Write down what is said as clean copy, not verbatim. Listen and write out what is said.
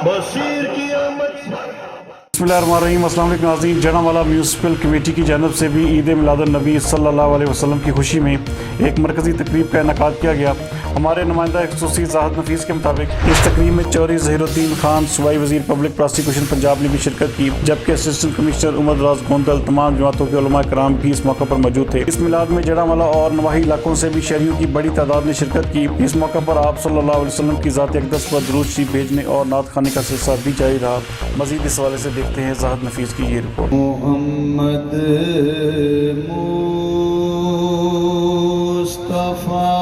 بشیر کی آمد. بسم اللہ الرحمن الرحیم. السلام علیکم ناظرین. جڑانوالا میونسپل کمیٹی کی جانب سے بھی عید میلاد النبی صلی اللہ علیہ وسلم کی خوشی میں ایک مرکزی تقریب کا انعقاد کیا گیا. ہمارے نمائندہ خصوصی زاہد نفیس کے مطابق اس تقریب میں چوہدری ظہیر الدین خان صوبائی وزیر پبلک پراسیکیوشن پنجاب نے بھی شرکت کی، جبکہ اسسٹنٹ کمشنر عمر دراز گوندل تمام جماعتوں کے علماء کرام بھی اس موقع پر موجود تھے. اس میلاد میں جڑانوالا اور نواحی علاقوں سے بھی شہریوں کی بڑی تعداد نے شرکت کی. اس موقع پر آپ صلی اللہ علیہ وسلم کی ذات اقدس پر درود شریف بھیجنے اور نعت خوانی کا سلسلہ بھی جاری رہا. مزید اس حوالے سے دیکھتے ہیں زاہد نفیس کی یہ رپورٹ. محمد مصطفیٰ